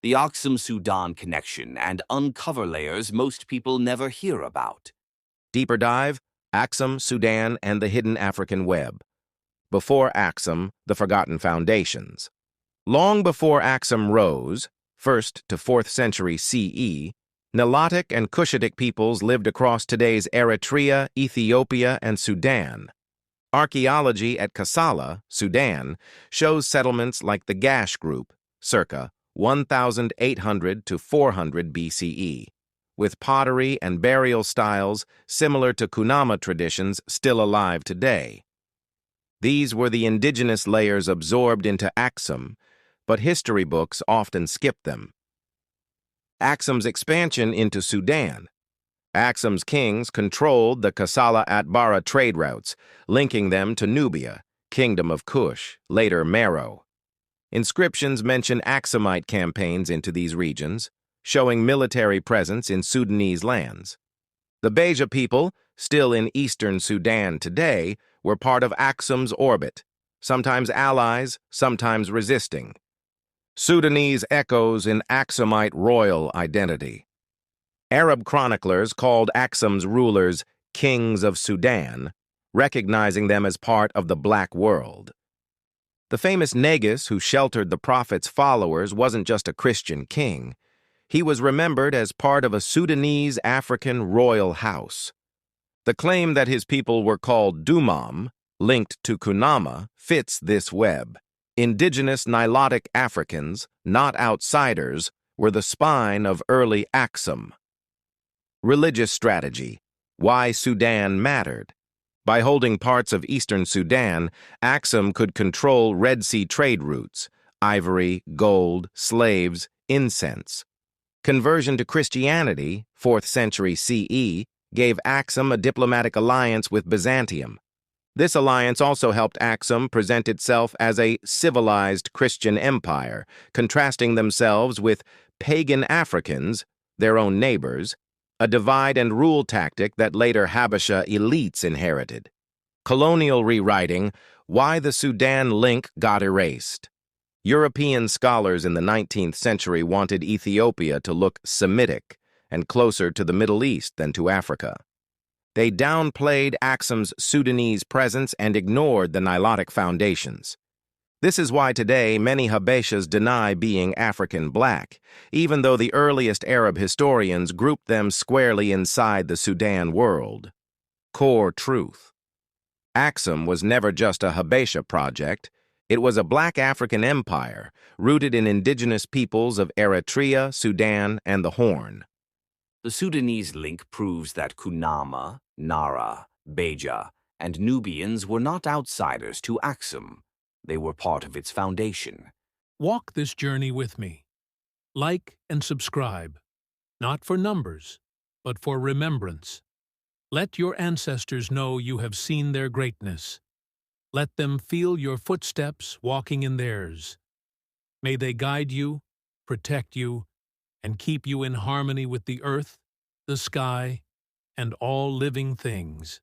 the Axum-Sudan connection, and uncover layers most people never hear about. Deeper dive, Axum, Sudan, and the Hidden African Web. Before Axum, the Forgotten Foundations. Long before Axum rose, 1st to 4th century CE, Nilotic and Cushitic peoples lived across today's Eritrea, Ethiopia, and Sudan. Archaeology at Kassala, Sudan, shows settlements like the Gash group, circa 1,800 to 400 BCE, with pottery and burial styles similar to Kunama traditions still alive today. These were the indigenous layers absorbed into Axum, but history books often skip them. Axum's expansion into Sudan. Axum's kings controlled the Kassala-Atbara trade routes, linking them to Nubia, Kingdom of Kush, later Meroe. Inscriptions mention Axumite campaigns into these regions, showing military presence in Sudanese lands. The Beja people, still in eastern Sudan today, were part of Axum's orbit, sometimes allies, sometimes resisting. Sudanese echoes in Axumite royal identity. Arab chroniclers called Axum's rulers kings of Sudan, recognizing them as part of the Black World. The famous Negus who sheltered the prophet's followers wasn't just a Christian king. He was remembered as part of a Sudanese African royal house. The claim that his people were called Dumam, linked to Kunama, fits this web. Indigenous Nilotic Africans, not outsiders, were the spine of early Axum. Religious strategy. Why Sudan mattered. By holding parts of eastern Sudan, Axum could control Red Sea trade routes, ivory, gold, slaves, incense. Conversion to Christianity, 4th century CE, gave Axum a diplomatic alliance with Byzantium. This alliance also helped Axum present itself as a civilized Christian empire, contrasting themselves with pagan Africans, their own neighbors, a divide-and-rule tactic that later Habesha elites inherited. Colonial rewriting, why the Sudan link got erased. European scholars in the 19th century wanted Ethiopia to look Semitic and closer to the Middle East than to Africa. They downplayed Axum's Sudanese presence and ignored the Nilotic foundations. This is why today many Habeshas deny being African black, even though the earliest Arab historians grouped them squarely inside the Sudan world. Core truth. Axum was never just a Habesha project. It was a black African empire rooted in indigenous peoples of Eritrea, Sudan, and the Horn. The Sudanese link proves that Kunama, Nara, Beja, and Nubians were not outsiders to Axum. They were part of its foundation. Walk this journey with me. Like and subscribe, not for numbers, but for remembrance. Let your ancestors know you have seen their greatness. Let them feel your footsteps walking in theirs. May they guide you, protect you, and keep you in harmony with the earth, the sky, and all living things.